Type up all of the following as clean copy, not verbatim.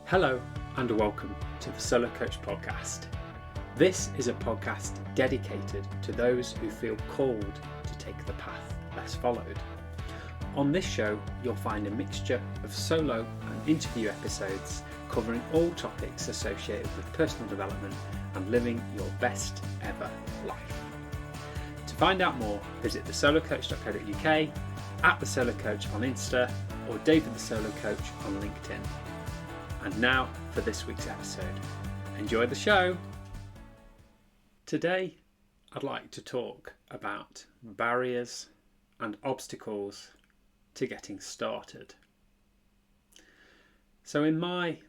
Hello and welcome to the Solo Coach Podcast. This is a podcast dedicated to those who feel called to take the path less followed. On this show, you'll find a mixture of solo and interview episodes covering all topics associated with personal development and living your best ever life. To find out more, visit thesolocoach.co.uk, @thesolocoach on Insta, or David the Solo Coach on LinkedIn. And now for this week's episode. Enjoy the show! Today, I'd like to talk about barriers and obstacles to getting started. So in my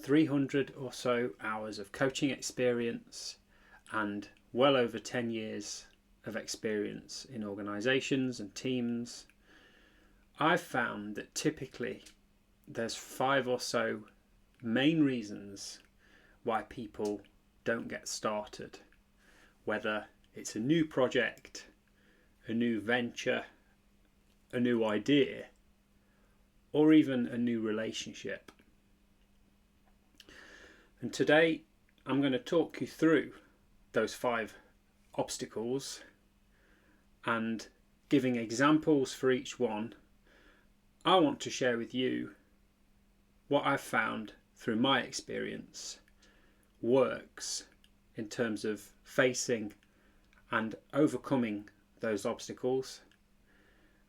300 or so hours of coaching experience and well over 10 years of experience in organisations and teams, I've found that typically there's 5 or so main reasons why people don't get started, whether it's a new project, a new venture, a new idea, or even a new relationship. And today I'm going to talk you through those 5 obstacles and giving examples for each one. I want to share with you what I've found through my experience works in terms of facing and overcoming those obstacles.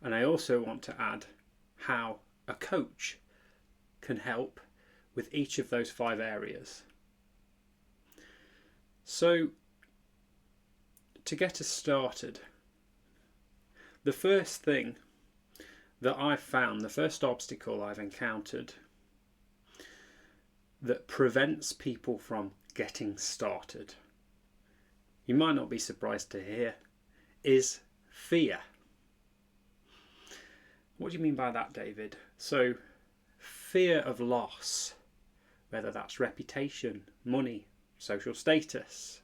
And I also want to add how a coach can help with each of those 5 areas. So, to get us started, the first thing that I've found, the first obstacle I've encountered that prevents people from getting started, you might not be surprised to hear, is fear. What do you mean by that, David? So, fear of loss, whether that's reputation, money, social status,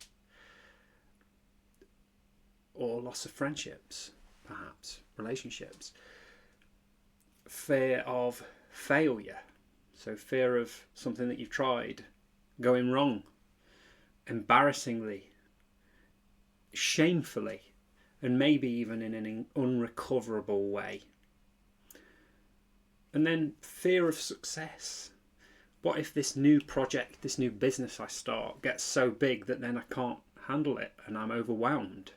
or loss of friendships, perhaps, relationships. Fear of failure, so fear of something that you've tried going wrong, embarrassingly, shamefully, and maybe even in an unrecoverable way. And then fear of success. What if this new project, this new business I start gets so big that then I can't handle it and I'm overwhelmed?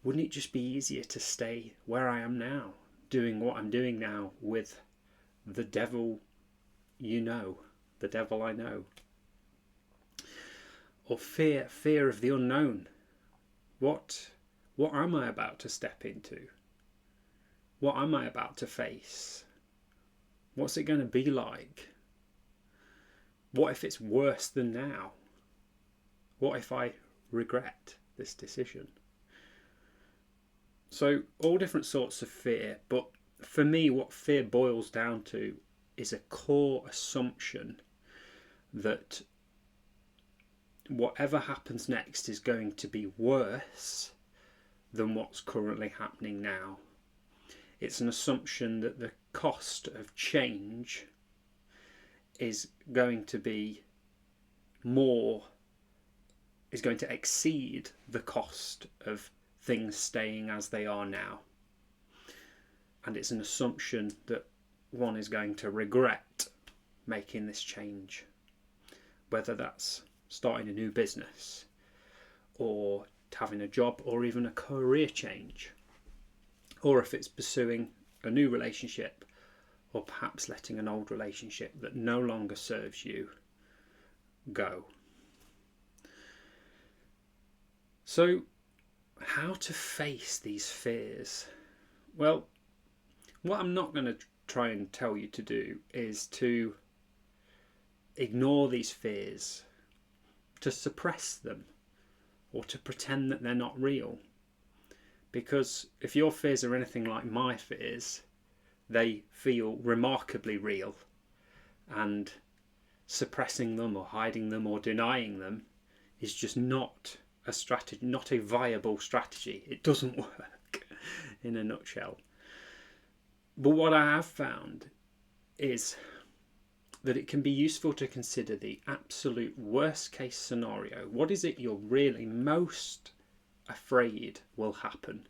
Wouldn't it just be easier to stay where I am now, doing what I'm doing now with the devil the devil I know? Or fear of the unknown. What am I about to step into? What am I about to face? What's it going to be like? What if it's worse than now? What if I regret this decision? So all different sorts of fear, but for me what fear boils down to is a core assumption that whatever happens next is going to be worse than what's currently happening now. It's an assumption that the cost of change is going to be is going to exceed the cost of things staying as they are now. And it's an assumption that one is going to regret making this change, whether that's starting a new business or having a job or even a career change, or if it's pursuing a new relationship or perhaps letting an old relationship that no longer serves you go. So how to face these fears? Well, what I'm not going to try and tell you to do is to ignore these fears, to suppress them, or to pretend that they're not real. Because if your fears are anything like my fears, they feel remarkably real, and suppressing them or hiding them or denying them is just not a strategy, not a viable strategy. It doesn't work in a nutshell. But what I have found is that it can be useful to consider the absolute worst case scenario. What is it you're really most afraid will happen?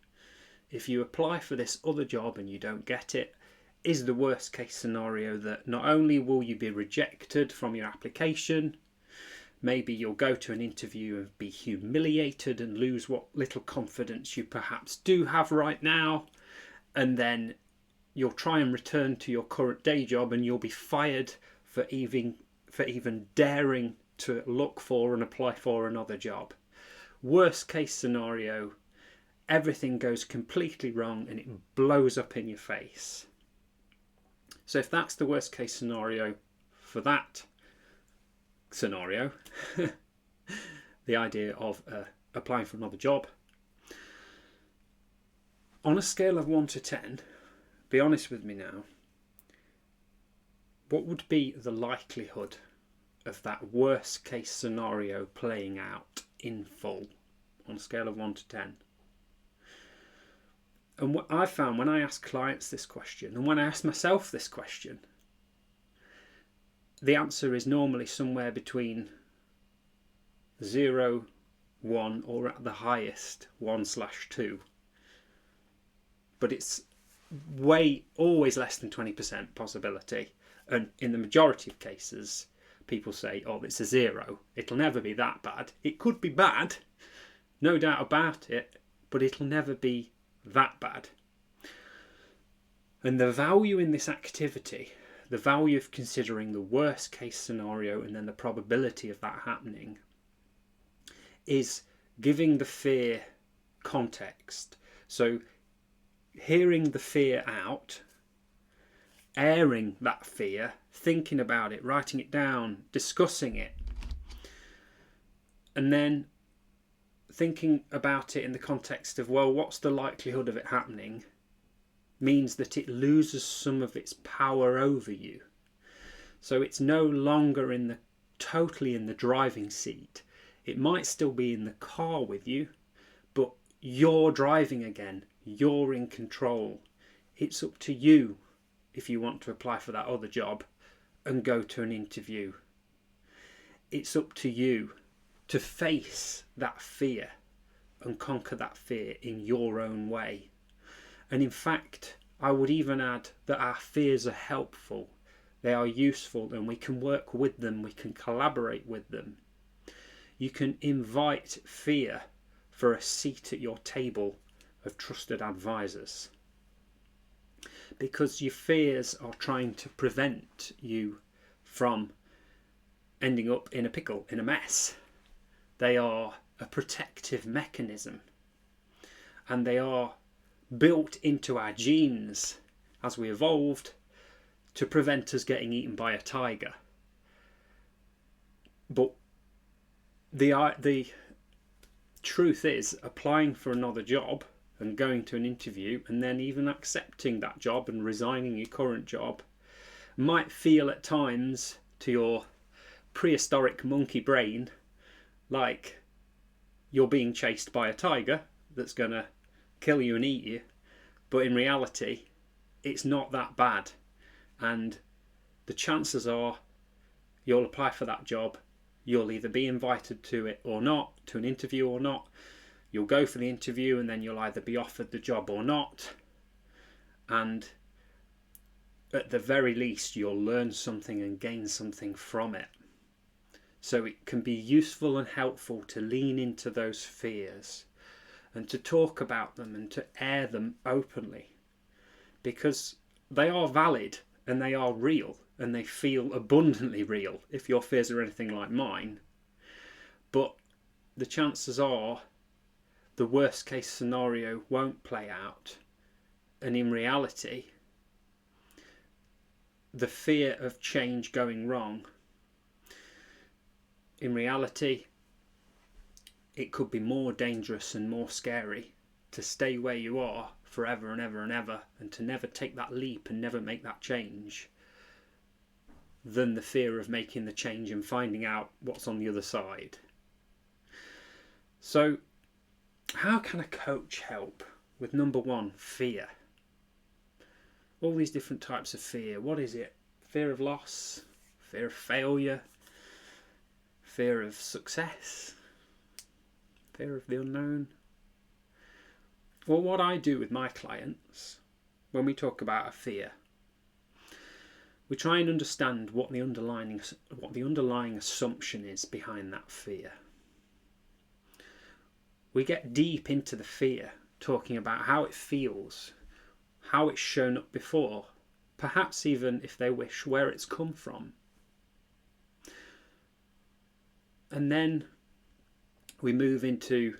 If you apply for this other job and you don't get it, is the worst case scenario that not only will you be rejected from your application, maybe you'll go to an interview and be humiliated and lose what little confidence you perhaps do have right now, and then you'll try and return to your current day job and you'll be fired for even daring to look for and apply for another job. Worst case scenario, everything goes completely wrong and it blows up in your face. So if that's the worst case scenario for that scenario, the idea of applying for another job, on a scale of 1 to 10, be honest with me now, what would be the likelihood of that worst case scenario playing out in full on a scale of 1 to 10? And what I found when I ask clients this question, and when I ask myself this question, the answer is normally somewhere between 0, 1, or at the highest 1/2. But it's always less than 20% possibility. And in the majority of cases, people say, oh, it's a 0. It'll never be that bad. It could be bad, no doubt about it, but it'll never be that bad. And the value in this activity, the value of considering the worst case scenario and then the probability of that happening, is giving the fear context. So hearing the fear out, airing that fear, thinking about it, writing it down, discussing it, and then thinking about it in the context of, well, what's the likelihood of it happening, means that it loses some of its power over you. So it's no longer totally in the driving seat. It might still be in the car with you, but you're driving again. You're in control. It's up to you if you want to apply for that other job and go to an interview. It's up to you to face that fear and conquer that fear in your own way. And in fact, I would even add that our fears are helpful. They are useful and we can work with them. We can collaborate with them. You can invite fear for a seat at your table of trusted advisors, because your fears are trying to prevent you from ending up in a pickle, in a mess. They are a protective mechanism, and they are built into our genes as we evolved to prevent us getting eaten by a tiger. But the truth is, applying for another job and going to an interview and then even accepting that job and resigning your current job might feel at times to your prehistoric monkey brain like you're being chased by a tiger that's going to kill you and eat you, but in reality it's not that bad, and the chances are you'll apply for that job, you'll either be invited to it or not, to an interview or not, you'll go for the interview and then you'll either be offered the job or not, and at the very least you'll learn something and gain something from it. So it can be useful and helpful to lean into those fears and to talk about them and to air them openly, because they are valid and they are real and they feel abundantly real if your fears are anything like mine. But the chances are the worst case scenario won't play out, and in reality the fear of change going wrong, in reality it could be more dangerous and more scary to stay where you are forever and ever and ever and to never take that leap and never make that change than the fear of making the change and finding out what's on the other side. So how can a coach help with number one, fear? All these different types of fear. What is it? Fear of loss, fear of failure, fear of success, fear of the unknown. Well, what I do with my clients when we talk about a fear, we try and understand what the underlying assumption is behind that fear. We get deep into the fear, talking about how it feels, how it's shown up before, perhaps even, if they wish, where it's come from. And then we move into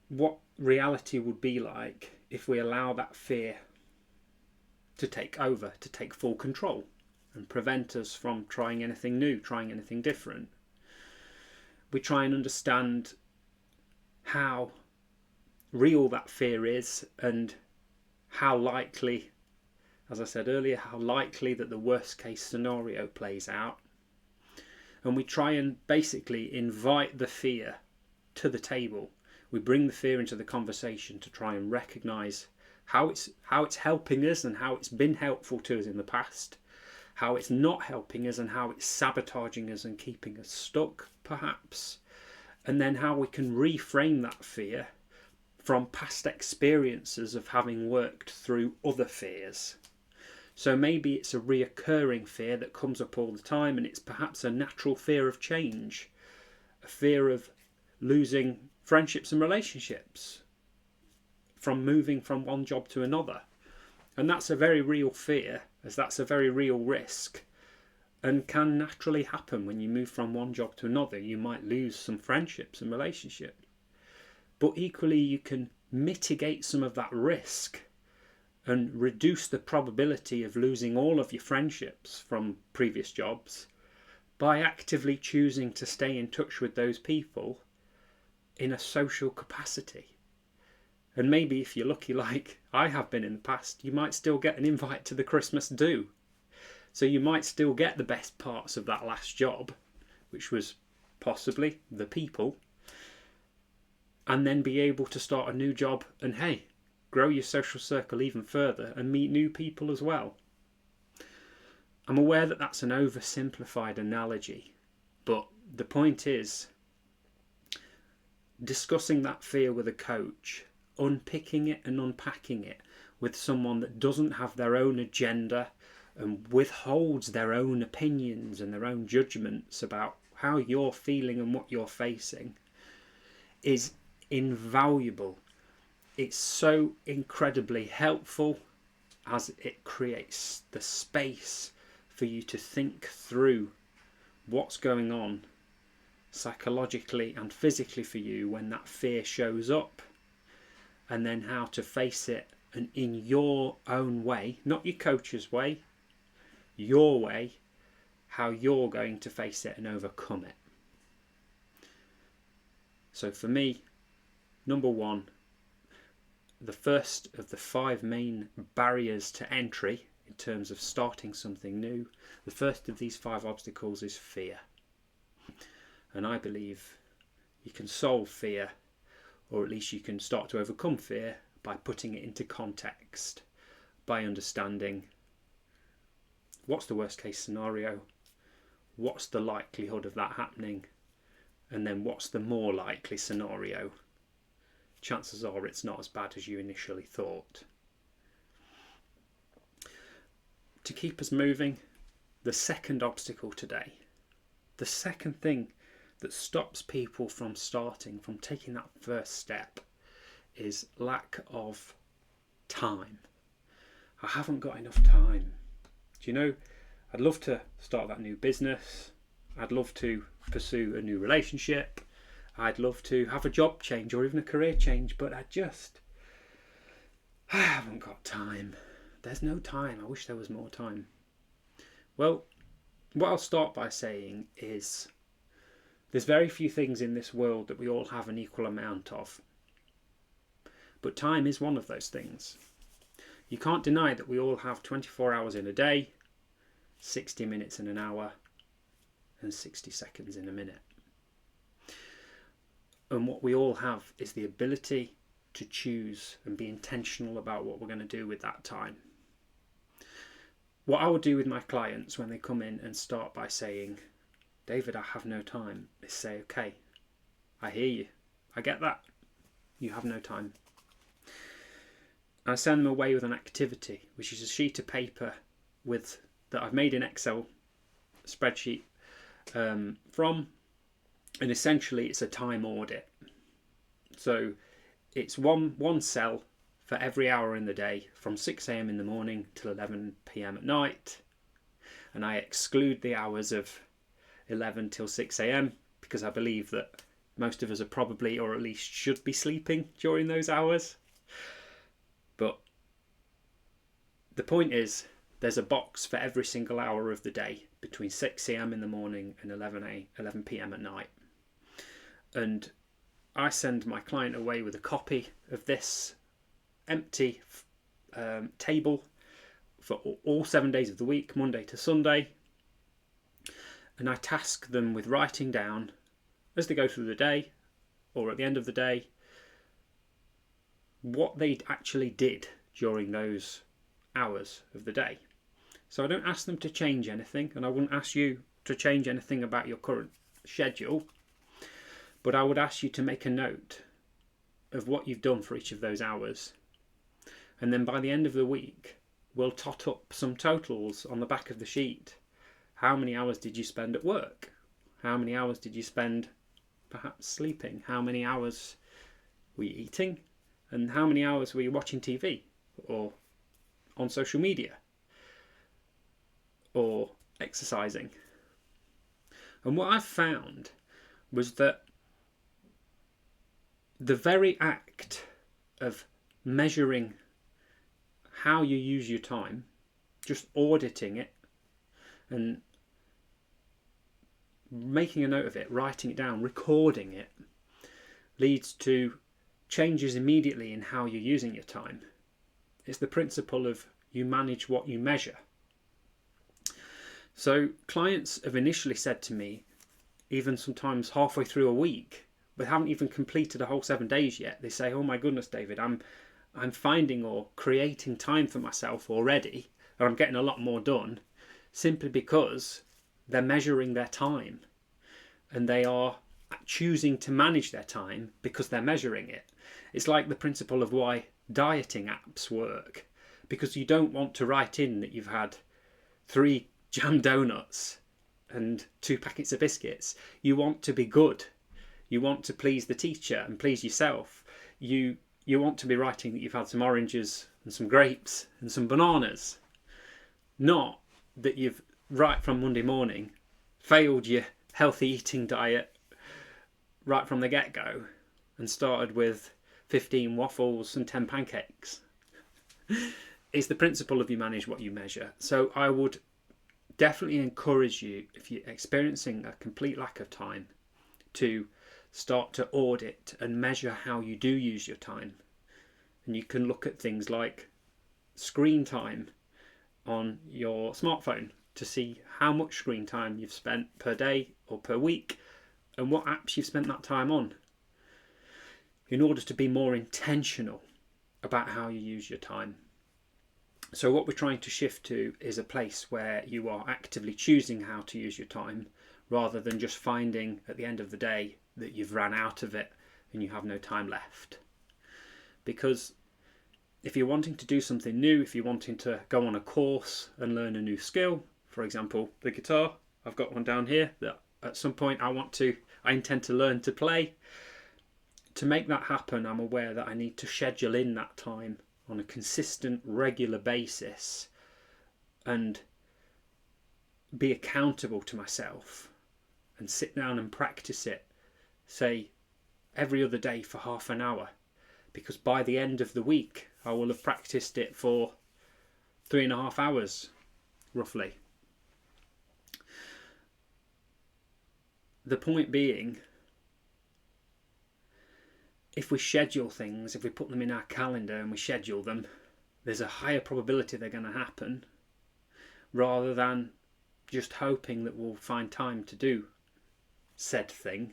what reality would be like if we allow that fear to take over, to take full control and prevent us from trying anything new, trying anything different. We try and understand how real that fear is and how likely, as I said earlier, how likely that the worst case scenario plays out. And we try and basically invite the fear to the table. We bring the fear into the conversation to try and recognise how it's helping us and how it's been helpful to us in the past, how it's not helping us and how it's sabotaging us and keeping us stuck, perhaps, and then how we can reframe that fear from past experiences of having worked through other fears. So maybe it's a reoccurring fear that comes up all the time, and it's perhaps a natural fear of change, a fear of losing friendships and relationships, from moving from one job to another. And that's a very real fear, as that's a very real risk, and can naturally happen when you move from one job to another. You might lose some friendships and relationships, but equally you can mitigate some of that risk and reduce the probability of losing all of your friendships from previous jobs by actively choosing to stay in touch with those people in a social capacity. And maybe if you're lucky, like I have been in the past, you might still get an invite to the Christmas do. So you might still get the best parts of that last job, which was possibly the people, and then be able to start a new job and, hey, grow your social circle even further and meet new people as well. I'm aware that that's an oversimplified analogy, but the point is, discussing that fear with a coach, unpicking it and unpacking it with someone that doesn't have their own agenda and withholds their own opinions and their own judgments about how you're feeling and what you're facing, is invaluable. It's so incredibly helpful, as it creates the space for you to think through what's going on psychologically and physically for you when that fear shows up, and then how to face it, and in your own way, not your coach's way, your way, how you're going to face it and overcome it. So for me, number one, the first of the 5 main barriers to entry in terms of starting something new, the first of these 5 obstacles is fear. And I believe you can solve fear, or at least you can start to overcome fear, by putting it into context, by understanding what's the worst case scenario, what's the likelihood of that happening, and then what's the more likely scenario. Chances are it's not as bad as you initially thought. To keep us moving, the second obstacle today, the second thing that stops people from starting, from taking that first step, is lack of time. I haven't got enough time. Do you know, I'd love to start that new business. I'd love to pursue a new relationship. I'd love to have a job change or even a career change, but I haven't got time. There's no time. I wish there was more time. Well, what I'll start by saying is there's very few things in this world that we all have an equal amount of. But time is one of those things. You can't deny that we all have 24 hours in a day, 60 minutes in an hour, and 60 seconds in a minute. And what we all have is the ability to choose and be intentional about what we're going to do with that time. what I would do with my clients when they come in and start by saying, David, I have no time, is say, okay, I hear you. I get that. You have no time. I send them away with an activity, which is a sheet of paper that I've made an Excel spreadsheet from, and essentially it's a time audit. So it's one cell for every hour in the day from 6 a.m. in the morning till 11 p.m. at night, and I exclude the hours of 11 till 6 a.m. because I believe that most of us are probably, or at least should be, sleeping during those hours. But the point is, there's a box for every single hour of the day between 6 a.m. in the morning and 11 p.m. at night. And I send my client away with a copy of this empty table for all 7 days of the week, Monday to Sunday. And I task them with writing down, as they go through the day or at the end of the day, what they actually did during those hours of the day. So I don't ask them to change anything, and I wouldn't ask you to change anything about your current schedule, but I would ask you to make a note of what you've done for each of those hours. And then by the end of the week, we'll tot up some totals on the back of the sheet. How many hours did you spend at work? How many hours did you spend perhaps sleeping? How many hours were you eating? And how many hours were you watching TV or on social media or exercising? And what I've found was that the very act of measuring how you use your time, just auditing it and making a note of it, writing it down, recording it, leads to changes immediately in how you're using your time. It's the principle of you manage what you measure. So clients have initially said to me, even sometimes halfway through a week, but haven't even completed a whole 7 days yet, they say, oh my goodness, David, I'm finding or creating time for myself already, and I'm getting a lot more done, simply because they're measuring their time, and they are choosing to manage their time because they're measuring it. It's like the principle of why dieting apps work, because you don't want to write in that you've had 3 jam donuts and 2 packets of biscuits. You want to be good. You want to please the teacher and please yourself. You want to be writing that you've had some oranges and some grapes and some bananas. Not that you've, right from Monday morning, failed your healthy eating diet right from the get-go and started with 15 waffles and 10 pancakes. It's the principle of you manage what you measure. So I would definitely encourage you, if you're experiencing a complete lack of time, to start to audit and measure how you do use your time. And you can look at things like screen time on your smartphone to see how much screen time you've spent per day or per week and what apps you've spent that time on, in order to be more intentional about how you use your time. So what we're trying to shift to is a place where you are actively choosing how to use your time, rather than just finding at the end of the day that you've ran out of it and you have no time left. Because if you're wanting to do something new, if you're wanting to go on a course and learn a new skill, for example, the guitar, I've got one down here that at some point I intend to learn to play. To make that happen, I'm aware that I need to schedule in that time on a consistent, regular basis and be accountable to myself and sit down and practice it, say, every other day for half an hour. Because by the end of the week, I will have practiced it for 3.5 hours, roughly. The point being, if we schedule things, if we put them in our calendar and we schedule them, there's a higher probability they're going to happen, rather than just hoping that we'll find time to do said thing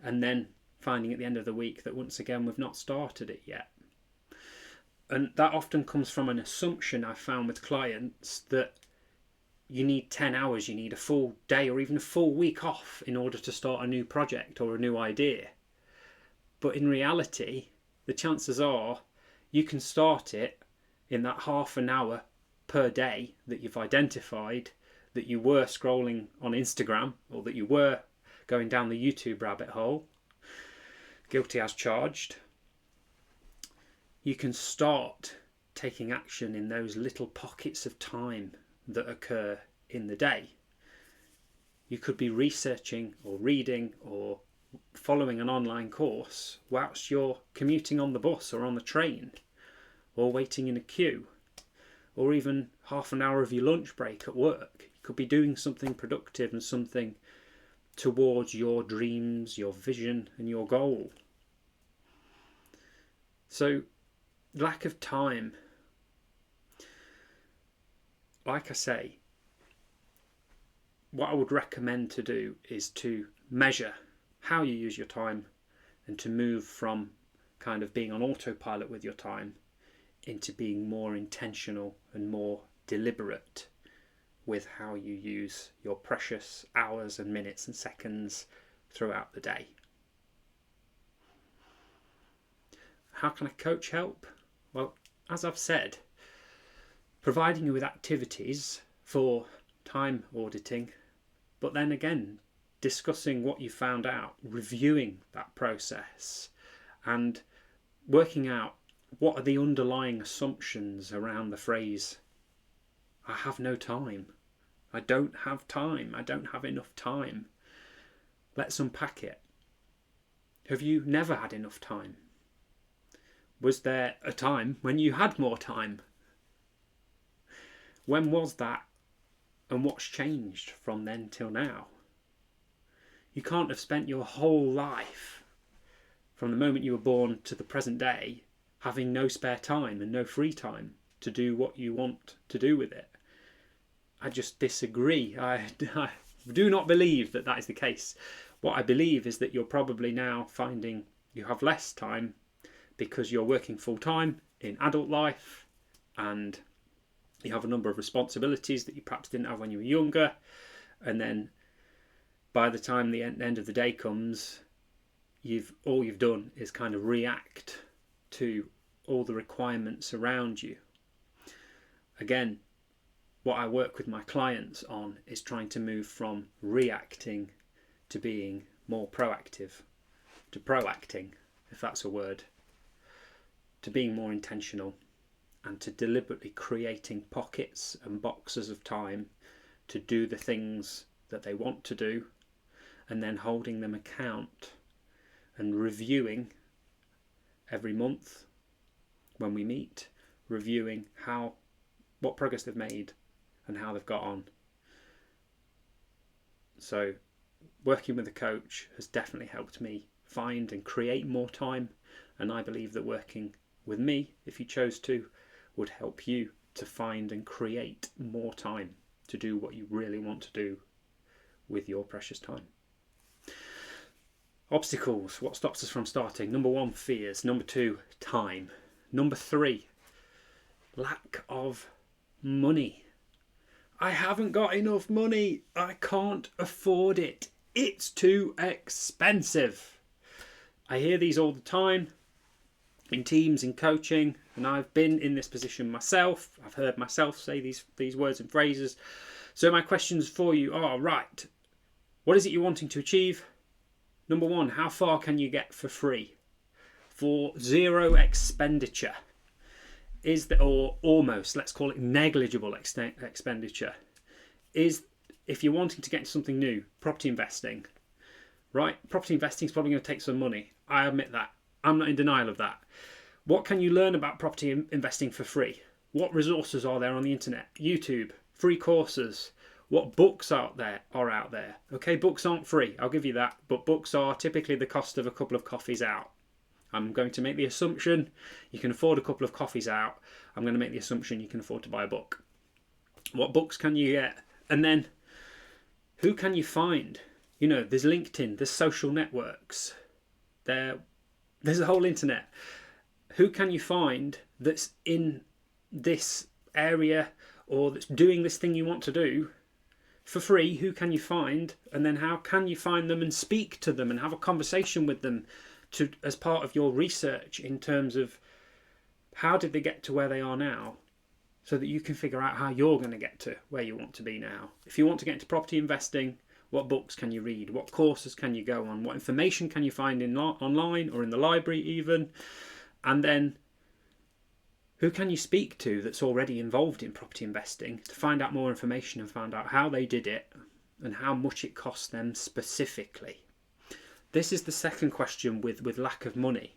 and then finding at the end of the week that once again we've not started it yet. And that often comes from an assumption I've found with clients that you need 10 hours, you need a full day or even a full week off in order to start a new project or a new idea. But in reality, the chances are you can start it in that half an hour per day that you've identified that you were scrolling on Instagram or that you were going down the YouTube rabbit hole, guilty as charged. You can start taking action in those little pockets of time that occur in the day. You could be researching or reading or following an online course whilst you're commuting on the bus or on the train or waiting in a queue, or even half an hour of your lunch break at work. You could be doing something productive and something towards your dreams, your vision and your goal. So lack of time, like I say, what I would recommend to do is to measure how you use your time and to move from kind of being on autopilot with your time into being more intentional and more deliberate with how you use your precious hours and minutes and seconds throughout the day. How can a coach help? Well, as I've said, providing you with activities for time auditing, but then again, discussing what you found out, reviewing that process, and working out what are the underlying assumptions around the phrase, I have no time. I don't have time. I don't have enough time. Let's unpack it. Have you never had enough time? Was there a time when you had more time? When was that? And what's changed from then till now? You can't have spent your whole life, from the moment you were born to the present day, having no spare time and no free time to do what you want to do with it. I just disagree. I do not believe that that is the case. What I believe is that you're probably now finding you have less time because you're working full time in adult life and you have a number of responsibilities that you perhaps didn't have when you were younger, and then by the time the end of the day comes, all you've done is kind of react to all the requirements around you. Again, what I work with my clients on is trying to move from reacting to being more proactive, to proacting, if that's a word, to being more intentional, and to deliberately creating pockets and boxes of time to do the things that they want to do, and then holding them account and reviewing every month when we meet, reviewing what progress they've made and how they've got on. So working with a coach has definitely helped me find and create more time, and I believe that working with me, if you chose to, would help you to find and create more time to do what you really want to do with your precious time. Obstacles, what stops us from starting? Number 1, fears. Number 2, time. Number 3, lack of money. I haven't got enough money. I can't afford it. It's too expensive. I hear these all the time in teams, in coaching, and I've been in this position myself. I've heard myself say these words and phrases. So my questions for you are, right, what is it you're wanting to achieve? Number 1, how far can you get for free? For zero expenditure? Or almost, let's call it negligible expenditure. If you're wanting to get into something new, property investing, right? Property investing is probably going to take some money. I admit that. I'm not in denial of that. What can you learn about property investing for free? What resources are there on the internet? YouTube, free courses. What books are out there? Okay, books aren't free, I'll give you that, but books are typically the cost of a couple of coffees out. I'm going to make the assumption you can afford a couple of coffees out. I'm going to make the assumption you can afford to buy a book. What books can you get? And then, who can you find? You know, there's LinkedIn, there's social networks, there's a whole internet. Who can you find that's in this area or that's doing this thing you want to do for free, who can you find? And then how can you find them and speak to them and have a conversation with them as part of your research in terms of how did they get to where they are now, so that you can figure out how you're going to get to where you want to be now. If you want to get into property investing, what books can you read? What courses can you go on? What information can you find online or in the library even? And then who can you speak to that's already involved in property investing to find out more information and find out how they did it and how much it cost them specifically? This is the second question with lack of money.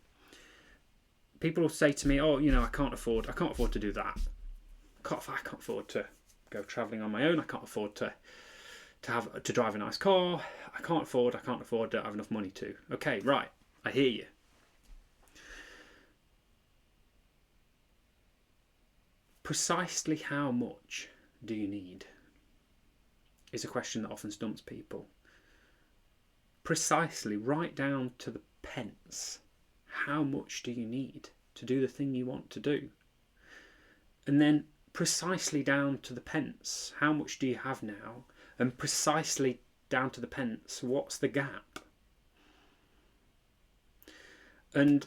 People will say to me, oh, I can't afford to do that. I can't afford to go travelling on my own. I can't afford to drive a nice car. I can't afford, don't have enough money to. Okay, right, I hear you. Precisely how much do you need is a question that often stumps people. Precisely, right down to the pence. How much do you need to do the thing you want to do? And then precisely down to the pence, how much do you have now? And precisely down to the pence, what's the gap? And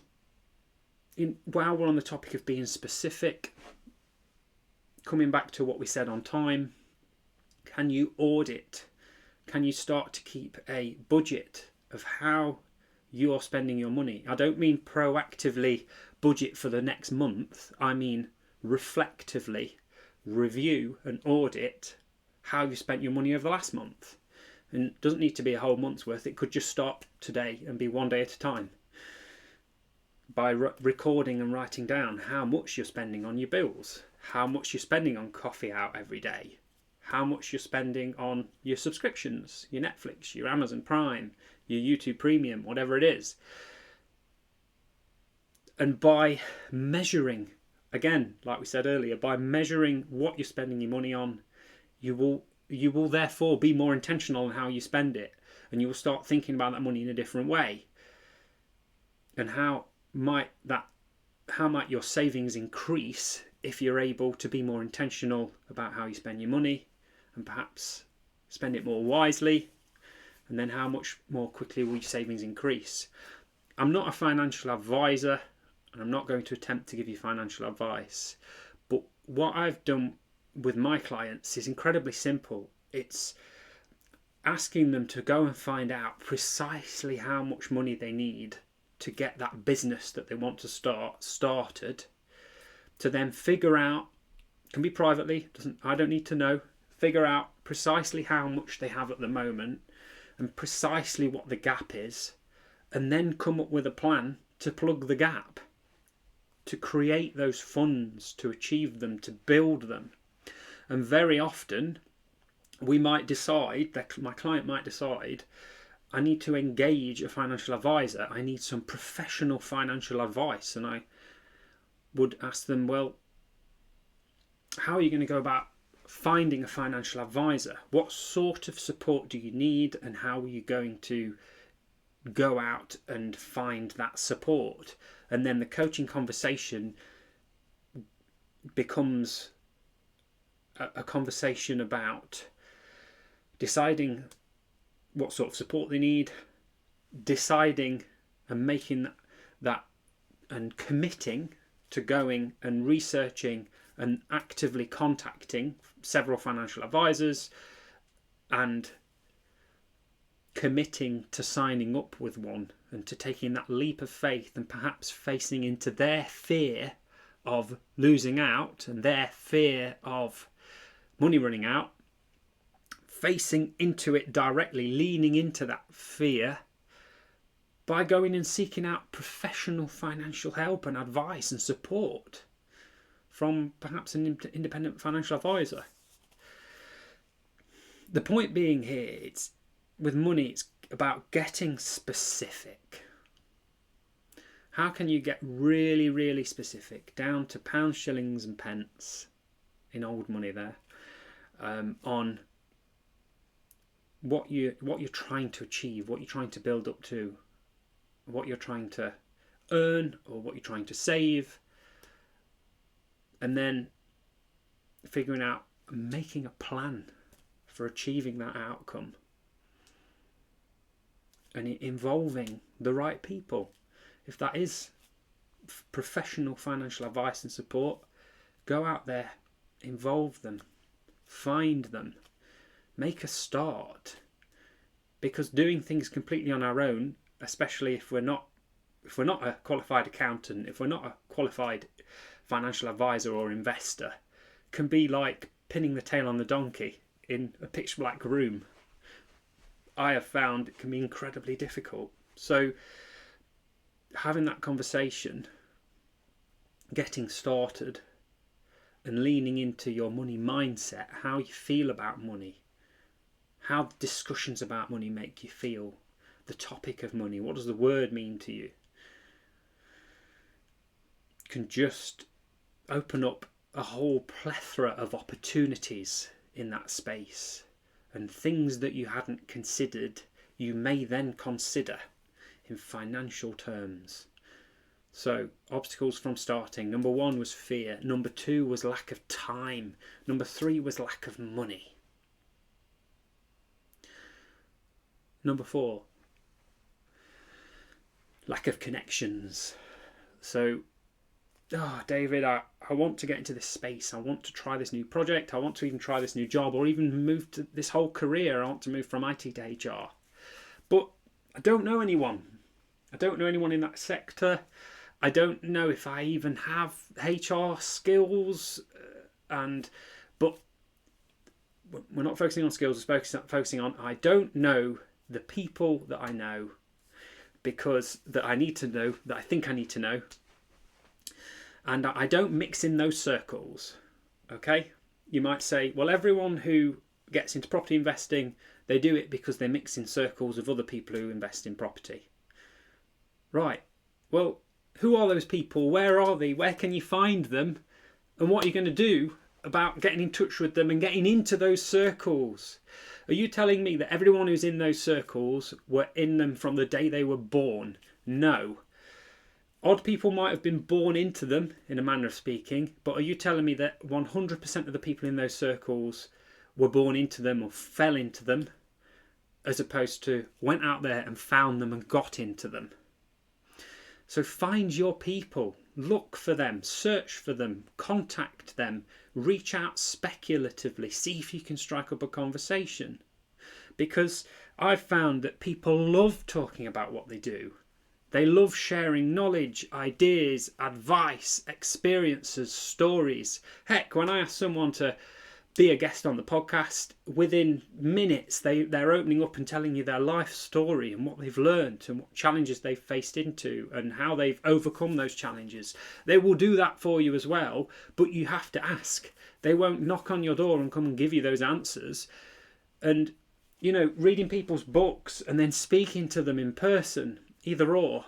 while we're on the topic of being specific, coming back to what we said on time, can you audit? Can you start to keep a budget of how you're spending your money? I don't mean proactively budget for the next month. I mean reflectively review and audit how you spent your money over the last month. And it doesn't need to be a whole month's worth. It could just start today and be one day at a time. By recording and writing down how much you're spending on your bills, how much you're spending on coffee out every day, how much you're spending on your subscriptions, your Netflix, your Amazon Prime, your YouTube Premium, whatever it is. And by measuring, again, like we said earlier, by measuring what you're spending your money on, you will therefore be more intentional in how you spend it, and you will start thinking about that money in a different way. And how might your savings increase if you're able to be more intentional about how you spend your money and perhaps spend it more wisely? And then how much more quickly will your savings increase? I'm not a financial advisor, and I'm not going to attempt to give you financial advice, but what I've done with my clients is incredibly simple. It's asking them to go and find out precisely how much money they need to get that business that they want to start started, to then figure out, can be privately, I don't need to know, figure out precisely how much they have at the moment and precisely what the gap is, and then come up with a plan to plug the gap, to create those funds, to achieve them, to build them. And very often we might decide, my client might decide, I need to engage a financial advisor. I need some professional financial advice. And I would ask them, well, how are you going to go about finding a financial advisor? What sort of support do you need, and how are you going to go out and find that support? And then the coaching conversation becomes a conversation about deciding what sort of support they need, deciding and making that and committing to going and researching and actively contacting several financial advisors and committing to signing up with one and to taking that leap of faith and perhaps facing into their fear of losing out and their fear of money running out, facing into it directly, leaning into that fear by going and seeking out professional financial help and advice and support from perhaps an independent financial advisor. The point being here, with money, it's about getting specific. How can you get really, really specific, down to pounds, shillings and pence, in old money there, on what you're trying to achieve, what you're trying to build up to, what you're trying to earn or what you're trying to save, and then figuring out, making a plan for achieving that outcome, and involving the right people. If that is professional financial advice and support, go out there, involve them, find them, make a start. Because doing things completely on our own, especially if we're not a qualified accountant, if we're not a qualified financial advisor or investor, can be like pinning the tail on the donkey in a pitch black room. I have found it can be incredibly difficult. So having that conversation, getting started, and leaning into your money mindset, how you feel about money, how discussions about money make you feel, the topic of money, what does the word mean to you, can just open up a whole plethora of opportunities in that space, and things that you hadn't considered you may then consider in financial terms. So, obstacles from starting. Number 1 was fear. Number 2 was lack of time. Number 3 was lack of money. Number 4, lack of connections. So, David, I want to get into this space. I want to try this new project. I want to even try this new job, or even move to this whole career. I want to move from IT to HR. But I don't know anyone. I don't know anyone in that sector. I don't know if I even have HR skills. But we're not focusing on skills. We're focusing on, I don't know the people that I know, because that I need to know, that I think I need to know. And I don't mix in those circles, okay? You might say, well, everyone who gets into property investing, they do it because they mix in circles of other people who invest in property. Right, well, who are those people? Where are they? Where can you find them? And what are you going to do about getting in touch with them and getting into those circles? Are you telling me that everyone who's in those circles were in them from the day they were born? No. Odd people might have been born into them, in a manner of speaking, but are you telling me that 100% of the people in those circles were born into them or fell into them, as opposed to went out there and found them and got into them? So find your people, look for them, search for them, contact them, reach out speculatively, see if you can strike up a conversation. Because I've found that people love talking about what they do. They love sharing knowledge, ideas, advice, experiences, stories. Heck, when I ask someone to be a guest on the podcast, within minutes they're opening up and telling you their life story and what they've learned and what challenges they've faced into and how they've overcome those challenges. They will do that for you as well, but you have to ask. They won't knock on your door and come and give you those answers. And, you know, reading people's books and then speaking to them in person, either or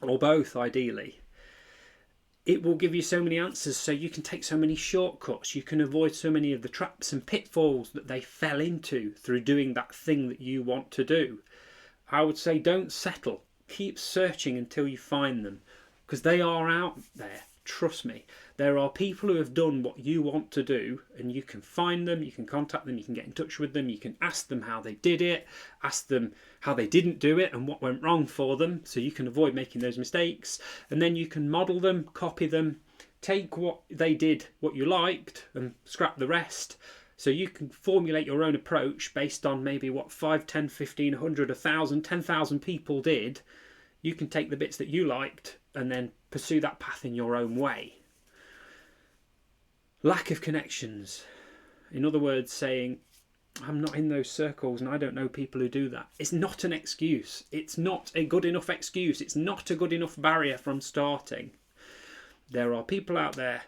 both ideally, it will give you so many answers, so you can take so many shortcuts. You can avoid so many of the traps and pitfalls that they fell into through doing that thing that you want to do. I would say don't settle. Keep searching until you find them, because they are out there. Trust me. There are people who have done what you want to do, and you can find them, you can contact them, you can get in touch with them, you can ask them how they did it, ask them how they didn't do it and what went wrong for them, so you can avoid making those mistakes. And then you can model them, copy them, take what they did, what you liked, and scrap the rest. So you can formulate your own approach based on maybe what 5, 10, 15, 100, 1,000, 10,000 people did. You can take the bits that you liked and then pursue that path in your own way. Lack of connections. In other words, saying, I'm not in those circles and I don't know people who do that. It's not an excuse. It's not a good enough excuse. It's not a good enough barrier from starting. There are people out there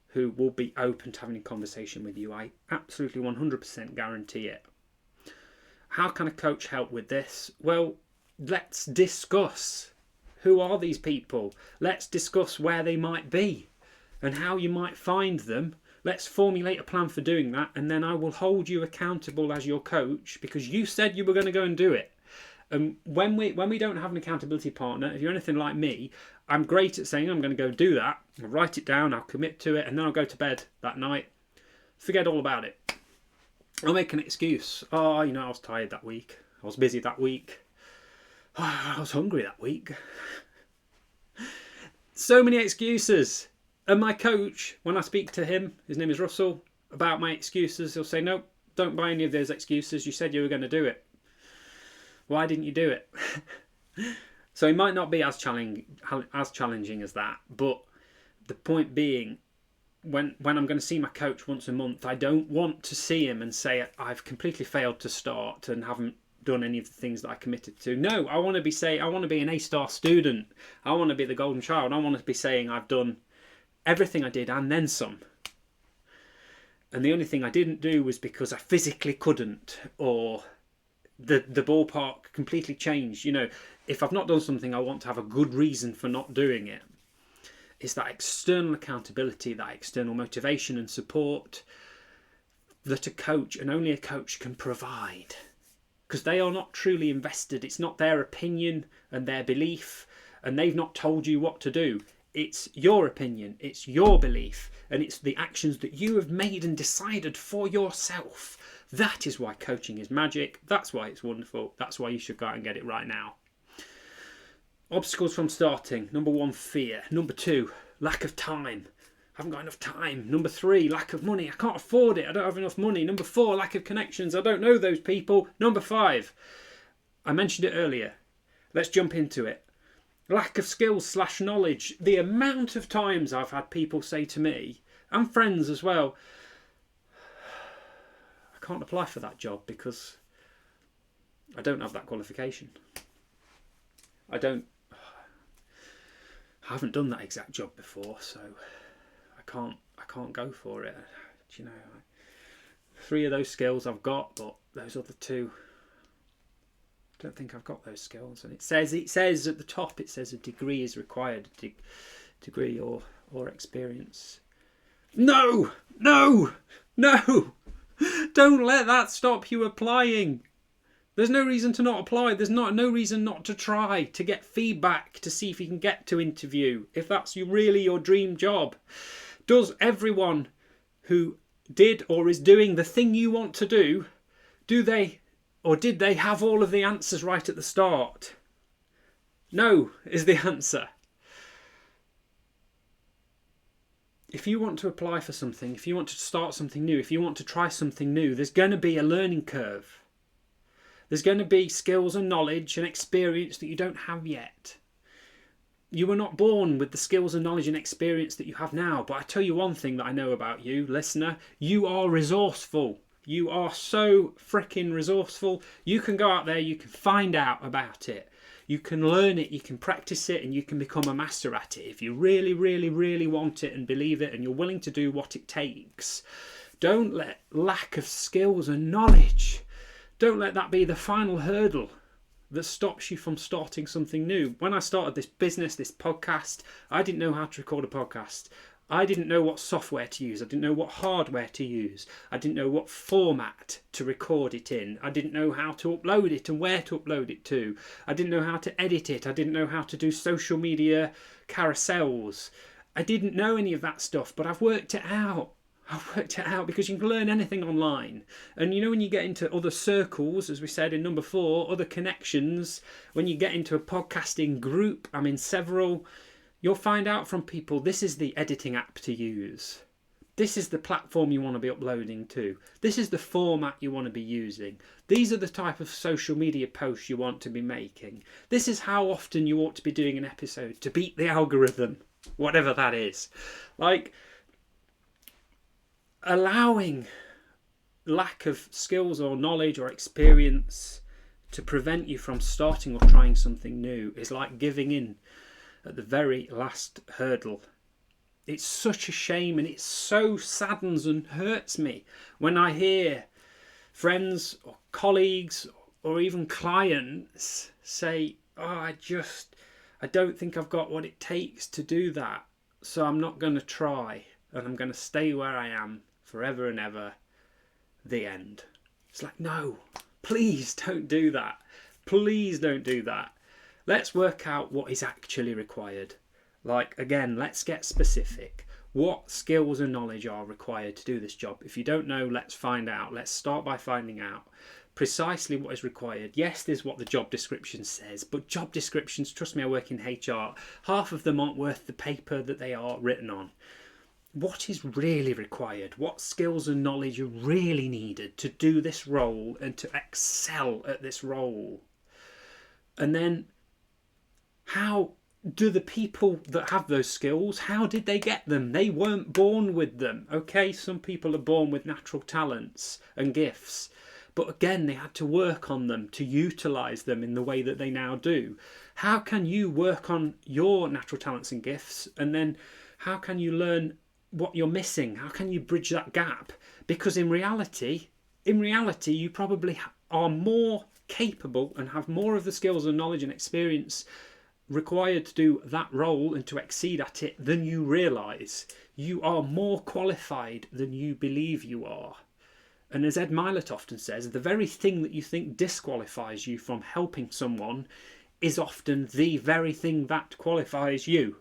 who will be open to having a conversation with you. I absolutely 100% guarantee it. How can a coach help with this? Well, let's discuss. Who are these people? Let's discuss where they might be and how you might find them. Let's formulate a plan for doing that, and then I will hold you accountable as your coach, because you said you were going to go and do it. And when we don't have an accountability partner, if you're anything like me, I'm great at saying I'm going to go do that. I'll write it down, I'll commit to it, and then I'll go to bed that night. Forget all about it. I'll make an excuse. Oh, I was tired that week. I was busy that week. I was hungry that week. So many excuses. And my coach, when I speak to him, his name is Russell, about my excuses, he'll say, no, don't buy any of those excuses. You said you were going to do it. Why didn't you do it? So it might not be as challenging as that. But the point being, when I'm going to see my coach once a month, I don't want to see him and say I've completely failed to start and haven't done any of the things that I committed to. No, I want to be an A-star student. I want to be the golden child. I want to be saying I've done everything I did and then some. And the only thing I didn't do was because I physically couldn't, or the ballpark completely changed. If I've not done something, I want to have a good reason for not doing it. It's that external accountability, that external motivation and support that a coach, and only a coach, can provide. Because they are not truly invested. It's not their opinion and their belief, and they've not told you what to do. It's your opinion, it's your belief, and it's the actions that you have made and decided for yourself. That is why coaching is magic. That's why it's wonderful. That's why you should go out and get it right now. Obstacles from starting. Number 1, fear. Number 2, lack of time. I haven't got enough time. Number 3, lack of money. I can't afford it. I don't have enough money. Number 4, lack of connections. I don't know those people. Number 5, I mentioned it earlier. Let's jump into it. Lack of skills / knowledge. The amount of times I've had people say to me, and friends as well, I can't apply for that job because I don't have that qualification. I haven't done that exact job before, so I can't go for it. 3 of those skills I've got, but those other 2, I don't think I've got those skills. And it says at the top, it says a degree is required, degree or experience. No! Don't let that stop you applying. There's no reason to not apply. There's no reason not to try, to get feedback, to see if you can get to interview, if that's really your dream job. Does everyone who did or is doing the thing you want to do, did they have all of the answers right at the start? No is the answer. If you want to apply for something, if you want to start something new, if you want to try something new, there's going to be a learning curve. There's going to be skills and knowledge and experience that you don't have yet. You were not born with the skills and knowledge and experience that you have now. But I tell you one thing that I know about you, listener. You are resourceful. You are so freaking resourceful. You can go out there, you can find out about it. You can learn it, you can practice it, and you can become a master at it. If you really, really, really want it and believe it and you're willing to do what it takes. Don't let lack of skills and knowledge, don't let that be the final hurdle that stops you from starting something new. When I started this business, this podcast, I didn't know how to record a podcast. I didn't know what software to use. I didn't know what hardware to use. I didn't know what format to record it in. I didn't know how to upload it and where to upload it to. I didn't know how to edit it. I didn't know how to do social media carousels. I didn't know any of that stuff, but I've worked it out. I've worked it out because you can learn anything online. And when you get into other circles, as we said in number 4, other connections, when you get into a podcasting group, I'm in several, you'll find out from people, this is the editing app to use. This is the platform you want to be uploading to. This is the format you want to be using. These are the type of social media posts you want to be making. This is how often you ought to be doing an episode to beat the algorithm, whatever that is. Allowing lack of skills or knowledge or experience to prevent you from starting or trying something new is like giving in at the very last hurdle. It's such a shame, and it so saddens and hurts me when I hear friends or colleagues or even clients say, I don't think I've got what it takes to do that, so I'm not going to try, and I'm going to stay where I am forever and ever. The end. It's like, no, please don't do that. Please don't do that. Let's work out what is actually required. Like, again, let's get specific. What skills and knowledge are required to do this job? If you don't know, let's find out. Let's start by finding out precisely what is required. Yes, there's what the job description says, but job descriptions, trust me, I work in HR, half of them aren't worth the paper that they are written on. What is really required? What skills and knowledge are really needed to do this role and to excel at this role? And then, how do the people that have those skills, how did they get them? They weren't born with them. Okay, some people are born with natural talents and gifts, but again, they had to work on them to utilise them in the way that they now do. How can you work on your natural talents and gifts, and then how can you learn what you're missing? How can you bridge that gap? Because in reality, you probably are more capable and have more of the skills and knowledge and experience required to do that role and to exceed at it than you realise. You are more qualified than you believe you are. And as Ed Mylett often says, the very thing that you think disqualifies you from helping someone is often the very thing that qualifies you.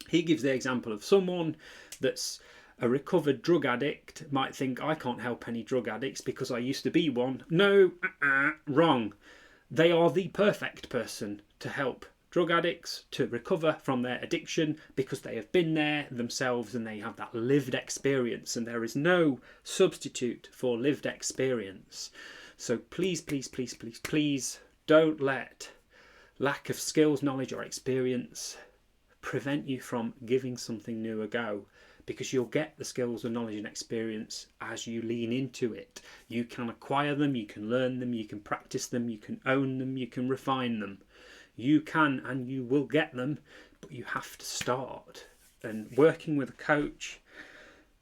He gives the example of someone that's a recovered drug addict might think, I can't help any drug addicts because I used to be one. No, wrong. They are the perfect person to help drug addicts to recover from their addiction because they have been there themselves and they have that lived experience, and there is no substitute for lived experience. So please, please, please, please, please don't let lack of skills, knowledge or experience prevent you from giving something new a go, because you'll get the skills and knowledge and experience as you lean into it. You can acquire them, you can learn them, you can practice them, you can own them, you can refine them. You can and you will get them, but you have to start. And working with a coach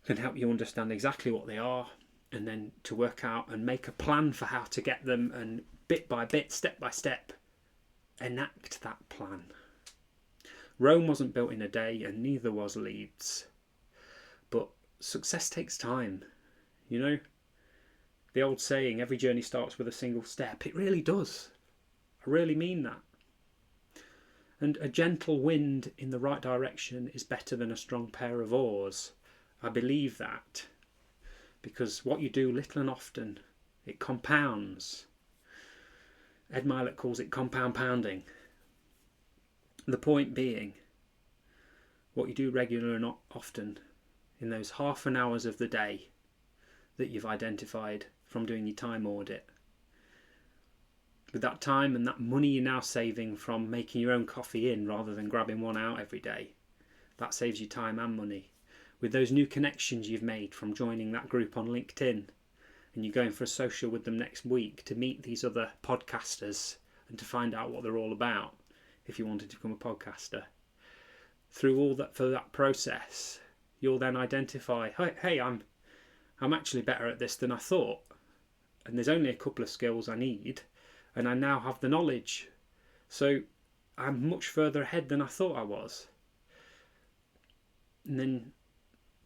can help you understand exactly what they are, and then to work out and make a plan for how to get them, and bit by bit, step by step, enact that plan. Rome wasn't built in a day, and neither was Leeds. But success takes time. You know, the old saying, every journey starts with a single step. It really does. I really mean that. And a gentle wind in the right direction is better than a strong pair of oars. I believe that. Because what you do little and often, it compounds. Ed Mylett calls it compound pounding. The point being, what you do regularly and often, in those half an hours of the day that you've identified from doing your time audit, with that time and that money you're now saving from making your own coffee in rather than grabbing one out every day, that saves you time and money. With those new connections you've made from joining that group on LinkedIn, and you're going for a social with them next week to meet these other podcasters and to find out what they're all about if you wanted to become a podcaster. Through all that, for that process, you'll then identify, hey, I'm actually better at this than I thought, and there's only a couple of skills I need, and I now have the knowledge, so I'm much further ahead than I thought I was. And then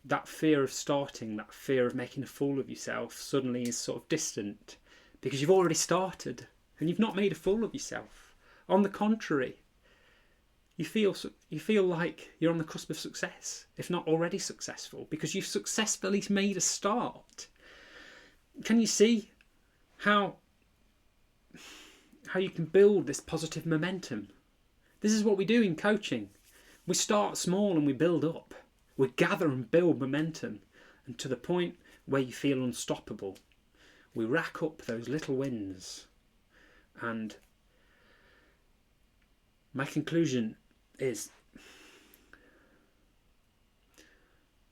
that fear of starting, that fear of making a fool of yourself suddenly is sort of distant, because you've already started and you've not made a fool of yourself. On the contrary, you feel like you're on the cusp of success, if not already successful, because you've successfully made a start. Can you see how you can build this positive momentum? This is what we do in coaching. We start small and we build up. We gather and build momentum, and to the point where you feel unstoppable. We rack up those little wins. And my conclusion is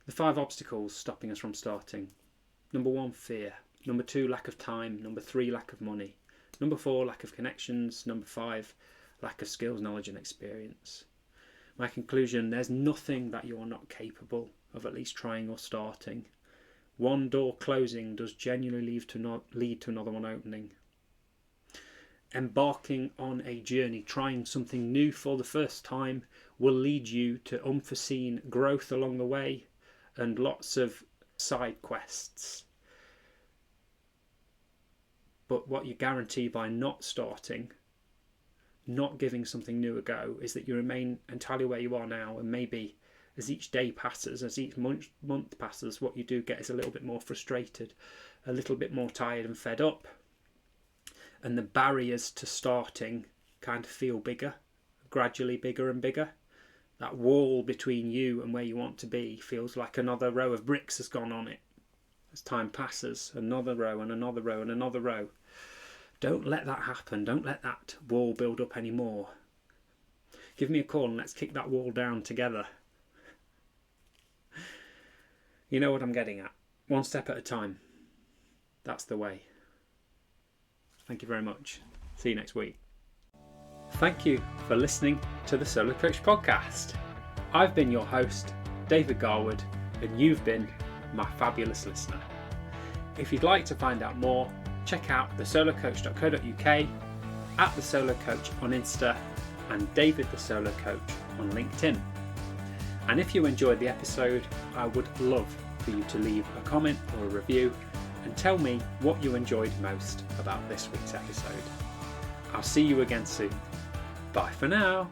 the 5 obstacles stopping us from starting. Number 1, fear. Number 2, lack of time. Number 3, lack of money. Number 4, lack of connections. Number 5, lack of skills, knowledge and experience. My conclusion, there's nothing that you're not capable of at least trying or starting. One door closing does genuinely lead to another one opening. Embarking on a journey, trying something new for the first time, will lead you to unforeseen growth along the way and lots of side quests. But what you guarantee by not starting, not giving something new a go, is that you remain entirely where you are now, and maybe as each day passes, as each month passes, what you do get is a little bit more frustrated, a little bit more tired and fed up. And the barriers to starting kind of feel bigger, gradually bigger and bigger. That wall between you and where you want to be feels like another row of bricks has gone on it. As time passes, another row and another row and another row. Don't let that happen. Don't let that wall build up anymore. Give me a call and let's kick that wall down together. You know what I'm getting at. One step at a time. That's the way. Thank you very much. See you next week. Thank you for listening to the Solo Coach Podcast. I've been your host, David Garwood, and you've been my fabulous listener. If you'd like to find out more, check out thesolocoach.co.uk, at The Solo Coach on Insta, and David the Solo Coach on LinkedIn. And if you enjoyed the episode, I would love for you to leave a comment or a review and tell me what you enjoyed most about this week's episode. I'll see you again soon. Bye for now.